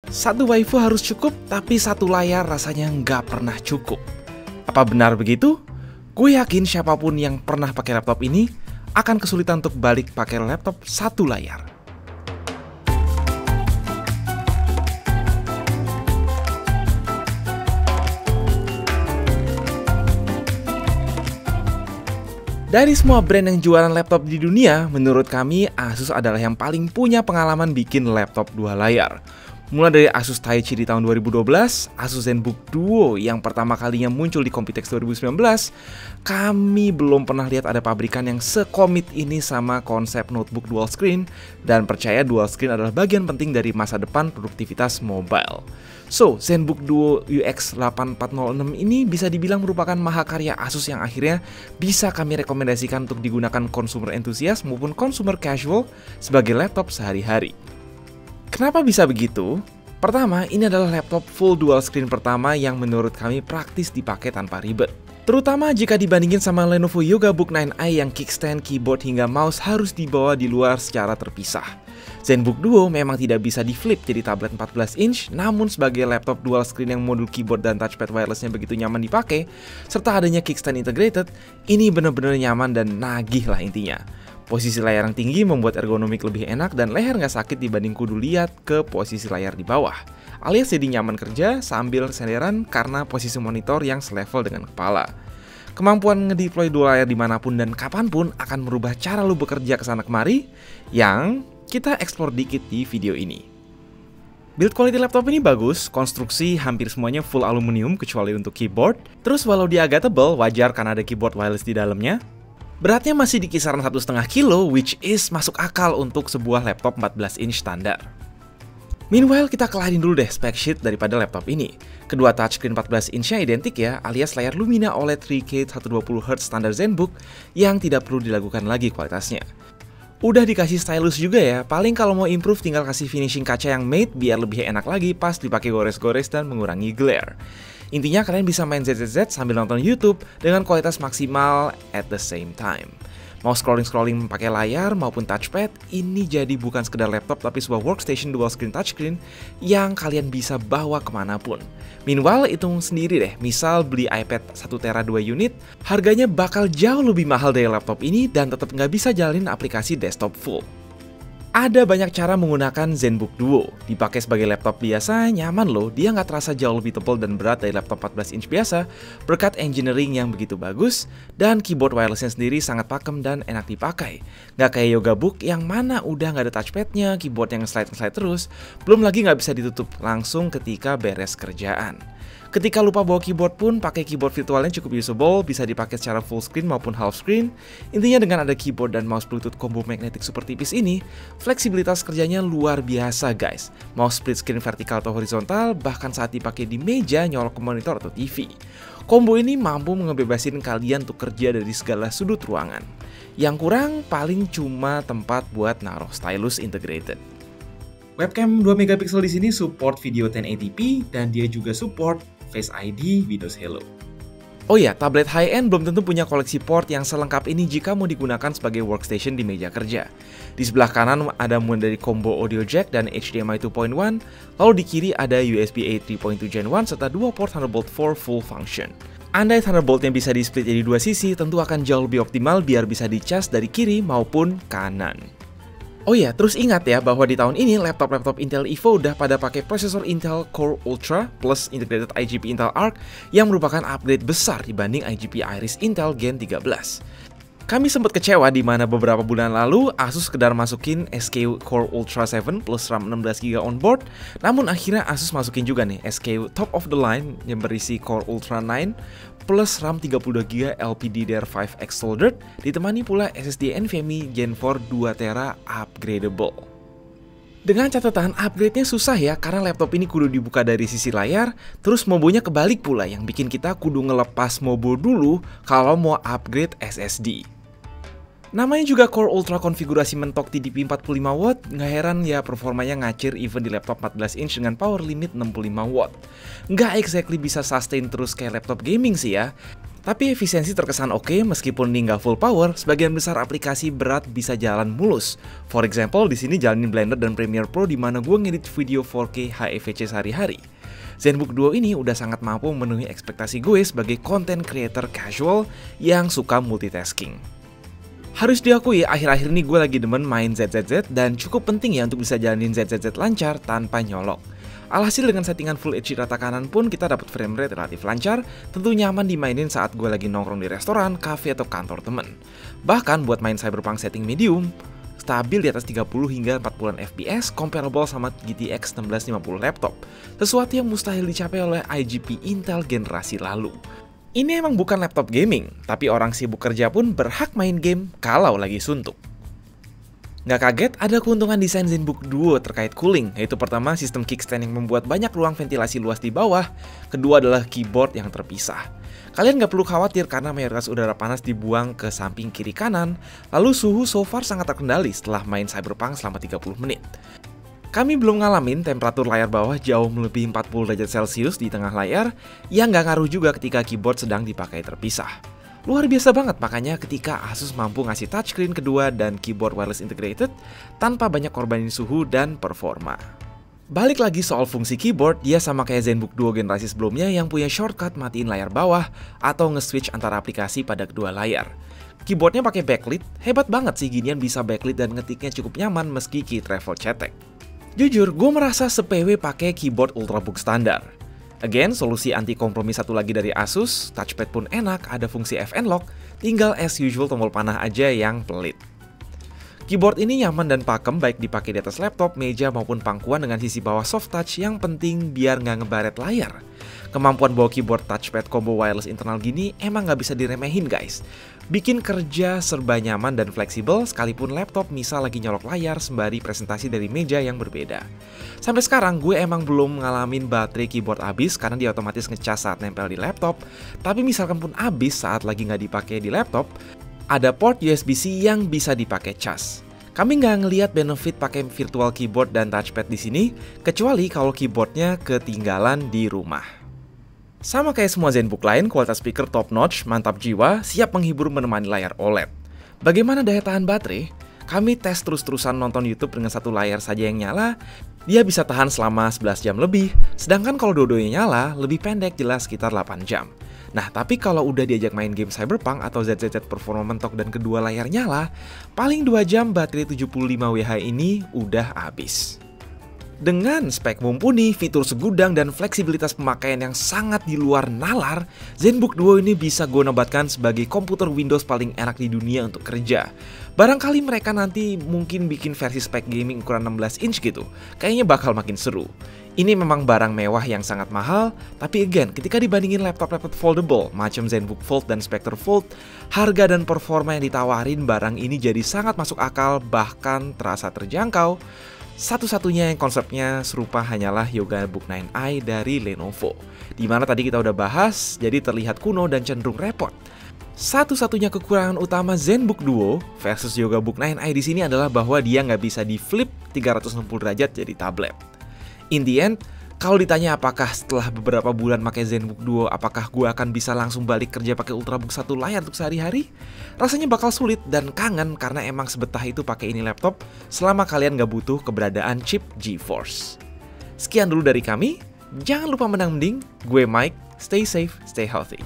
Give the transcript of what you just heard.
Satu waifu harus cukup, tapi satu layar rasanya nggak pernah cukup. Apa benar begitu? Gue yakin siapapun yang pernah pakai laptop ini akan kesulitan untuk balik pakai laptop satu layar. Dari semua brand yang jualan laptop di dunia, menurut kami Asus adalah yang paling punya pengalaman bikin laptop dua layar. Mulai dari Asus Taichi di tahun 2012, Asus ZenBook Duo yang pertama kalinya muncul di Computex 2019, kami belum pernah lihat ada pabrikan yang sekomit ini sama konsep notebook dual screen, dan percaya dual screen adalah bagian penting dari masa depan produktivitas mobile. So, ZenBook Duo UX8406 ini bisa dibilang merupakan mahakarya Asus yang akhirnya bisa kami rekomendasikan untuk digunakan consumer enthusiast maupun consumer casual sebagai laptop sehari-hari. Kenapa bisa begitu? Pertama, ini adalah laptop full dual screen pertama yang menurut kami praktis dipakai tanpa ribet. Terutama jika dibandingin sama Lenovo Yoga Book 9i yang kickstand, keyboard hingga mouse harus dibawa di luar secara terpisah. ZenBook Duo memang tidak bisa di-flip jadi tablet 14 inch, namun sebagai laptop dual screen yang modul keyboard dan touchpad wirelessnya begitu nyaman dipakai, serta adanya kickstand integrated, ini benar-benar nyaman dan nagih lah intinya. Posisi layar yang tinggi membuat ergonomik lebih enak dan leher nggak sakit dibanding kudu lihat ke posisi layar di bawah. Alias jadi nyaman kerja sambil senderan karena posisi monitor yang selevel dengan kepala. Kemampuan ngedeploy dua layar dimanapun dan kapanpun akan merubah cara lu bekerja kesana kemari, yang kita eksplor dikit di video ini. Build quality laptop ini bagus, konstruksi hampir semuanya full aluminium kecuali untuk keyboard. Terus walau dia agak tebal, wajar karena ada keyboard wireless di dalamnya. Beratnya masih di kisaran 1,5 kilo, which is masuk akal untuk sebuah laptop 14 inch standar. Meanwhile, kita kelarin dulu deh spec sheet daripada laptop ini. Kedua touchscreen 14 inch-nya identik ya, alias layar Lumina OLED 3K 120Hz standar ZenBook yang tidak perlu dilakukan lagi kualitasnya. Udah dikasih stylus juga ya, paling kalau mau improve tinggal kasih finishing kaca yang matte biar lebih enak lagi pas dipakai gores-gores dan mengurangi glare. Intinya kalian bisa main ZZZ sambil nonton YouTube dengan kualitas maksimal at the same time. Mau scrolling-scrolling pakai layar maupun touchpad, ini jadi bukan sekedar laptop tapi sebuah workstation dual screen touchscreen yang kalian bisa bawa kemanapun. Meanwhile, hitung sendiri deh, misal beli iPad 1TB 2 unit, harganya bakal jauh lebih mahal dari laptop ini dan tetap nggak bisa jalanin aplikasi desktop full. Ada banyak cara menggunakan ZenBook Duo. Dipakai sebagai laptop biasa, nyaman loh, dia nggak terasa jauh lebih tebal dan berat dari laptop 14 inch biasa, berkat engineering yang begitu bagus, dan keyboard wirelessnya sendiri sangat pakem dan enak dipakai. Nggak kayak Yoga Book yang mana udah nggak ada touchpadnya, keyboard yang slide-slide terus, belum lagi nggak bisa ditutup langsung ketika beres kerjaan. Ketika lupa bawa keyboard pun, pakai keyboard virtualnya cukup usable, bisa dipakai secara full screen maupun half screen. Intinya dengan ada keyboard dan mouse Bluetooth combo magnetic super tipis ini, fleksibilitas kerjanya luar biasa guys. Mau split screen vertikal atau horizontal, bahkan saat dipakai di meja, nyolok ke monitor atau TV. Combo ini mampu ngebebasin kalian untuk kerja dari segala sudut ruangan. Yang kurang paling cuma tempat buat naruh stylus integrated. Webcam 2 megapiksel di sini support video 1080p dan dia juga support Face ID, Windows Hello. Oh ya, tablet high-end belum tentu punya koleksi port yang selengkap ini jika mau digunakan sebagai workstation di meja kerja. Di sebelah kanan ada mulai dari combo audio jack dan HDMI 2.1, lalu di kiri ada USB-A 3.2 Gen 1 serta dua port Thunderbolt 4 full function. Andai Thunderbolt yang bisa di-split jadi dua sisi, tentu akan jauh lebih optimal biar bisa dicas dari kiri maupun kanan. Oh ya, terus ingat ya bahwa di tahun ini laptop-laptop Intel Evo udah pada pakai prosesor Intel Core Ultra plus integrated IGP Intel Arc yang merupakan upgrade besar dibanding IGP Iris Intel Gen 13. Kami sempat kecewa di mana beberapa bulan lalu Asus sekedar masukin SKU Core Ultra 7 plus RAM 16GB onboard, namun akhirnya Asus masukin juga nih SKU top of the line yang berisi Core Ultra 9 plus RAM 32GB LPDDR5X soldered, ditemani pula SSD NVMe Gen 4 2TB upgradable. Dengan catatan upgrade-nya susah ya, karena laptop ini kudu dibuka dari sisi layar, terus mobonya kebalik pula yang bikin kita kudu ngelepas mobo dulu kalau mau upgrade SSD. Namanya juga Core Ultra konfigurasi mentok TDP 45W, nggak heran ya performanya ngacir even di laptop 14 inch dengan power limit 65W. Nggak exactly bisa sustain terus kayak laptop gaming sih ya, Tapi efisiensi terkesan oke meskipun ini nggak full power, sebagian besar aplikasi berat bisa jalan mulus. For example, di sini jalanin Blender dan Premiere Pro di mana gue ngedit video 4K HEVC sehari-hari. ZenBook Duo ini udah sangat mampu memenuhi ekspektasi gue sebagai content creator casual yang suka multitasking. Harus diakui, akhir-akhir ini gue lagi demen main ZZZ dan cukup penting ya untuk bisa jalanin ZZZ lancar tanpa nyolok. Alhasil dengan settingan Full HD rata kanan pun kita dapat frame rate relatif lancar, tentu nyaman dimainin saat gue lagi nongkrong di restoran, kafe, atau kantor temen. Bahkan buat main Cyberpunk setting medium, stabil di atas 30 hingga 40 fps, comparable sama GTX 1650 laptop, sesuatu yang mustahil dicapai oleh IGP Intel generasi lalu. Ini emang bukan laptop gaming, tapi orang sibuk kerja pun berhak main game kalau lagi suntuk. Nggak kaget, ada keuntungan desain ZenBook Duo terkait cooling, yaitu pertama sistem kickstand yang membuat banyak ruang ventilasi luas di bawah, kedua adalah keyboard yang terpisah. Kalian nggak perlu khawatir karena mayoritas udara panas dibuang ke samping kiri kanan, lalu suhu so far sangat terkendali setelah main Cyberpunk selama 30 menit. Kami belum ngalamin temperatur layar bawah jauh melebihi 40 derajat Celcius di tengah layar, yang nggak ngaruh juga ketika keyboard sedang dipakai terpisah. Luar biasa banget makanya ketika Asus mampu ngasih touchscreen kedua dan keyboard wireless integrated tanpa banyak korbanin suhu dan performa. Balik lagi soal fungsi keyboard, dia sama kayak ZenBook Duo generasi sebelumnya yang punya shortcut matiin layar bawah atau nge-switch antara aplikasi pada kedua layar. Keyboardnya pakai backlit, hebat banget sih ginian bisa backlit dan ngetiknya cukup nyaman meski key travel cetek. Jujur, gue merasa se-PW pakai keyboard Ultrabook standar. Again, solusi anti kompromi satu lagi dari Asus, touchpad pun enak, ada fungsi FN Lock, tinggal as usual tombol panah aja yang pelit. Keyboard ini nyaman dan pakem baik dipakai di atas laptop, meja maupun pangkuan dengan sisi bawah soft touch yang penting biar nggak ngebaret layar. Kemampuan bawa keyboard touchpad combo wireless internal gini emang nggak bisa diremehin guys. Bikin kerja serba nyaman dan fleksibel sekalipun laptop misal lagi nyolok layar sembari presentasi dari meja yang berbeda. Sampai sekarang gue emang belum ngalamin baterai keyboard habis karena dia otomatis ngecas saat nempel di laptop. Tapi misalkan pun habis saat lagi nggak dipakai di laptop, ada port USB-C yang bisa dipakai cas. Kami nggak ngelihat benefit pakai virtual keyboard dan touchpad di sini, kecuali kalau keyboardnya ketinggalan di rumah. Sama kayak semua ZenBook lain, kualitas speaker top notch, mantap jiwa, siap menghibur menemani layar OLED. Bagaimana daya tahan baterai? Kami tes terus-terusan nonton YouTube dengan satu layar saja yang nyala, dia bisa tahan selama 11 jam lebih, sedangkan kalau dua-duanya nyala, lebih pendek jelas sekitar 8 jam. Nah, tapi kalau udah diajak main game Cyberpunk atau ZZZ performa mentok dan kedua layar nyala, paling 2 jam baterai 75Wh ini udah habis. Dengan spek mumpuni, fitur segudang, dan fleksibilitas pemakaian yang sangat di luar nalar, ZenBook Duo ini bisa gue nobatkan sebagai komputer Windows paling enak di dunia untuk kerja. Barangkali mereka nanti mungkin bikin versi spek gaming ukuran 16 inch gitu, kayaknya bakal makin seru. Ini memang barang mewah yang sangat mahal, tapi again, ketika dibandingin laptop-laptop foldable macam ZenBook Fold dan Spectre Fold, harga dan performa yang ditawarin barang ini jadi sangat masuk akal bahkan terasa terjangkau. Satu-satunya yang konsepnya serupa hanyalah Yoga Book 9i dari Lenovo, dimana tadi kita udah bahas, jadi terlihat kuno dan cenderung repot. Satu-satunya kekurangan utama ZenBook Duo versus Yoga Book 9i di sini adalah bahwa dia nggak bisa di flip 360 derajat jadi tablet. In the end, kalau ditanya apakah setelah beberapa bulan pakai ZenBook Duo, apakah gue akan bisa langsung balik kerja pakai Ultrabook satu layar untuk sehari-hari? Rasanya bakal sulit dan kangen karena emang sebetah itu pakai ini laptop selama kalian gak butuh keberadaan chip GeForce. Sekian dulu dari kami, jangan lupa menang mending, gue Mike, stay safe, stay healthy.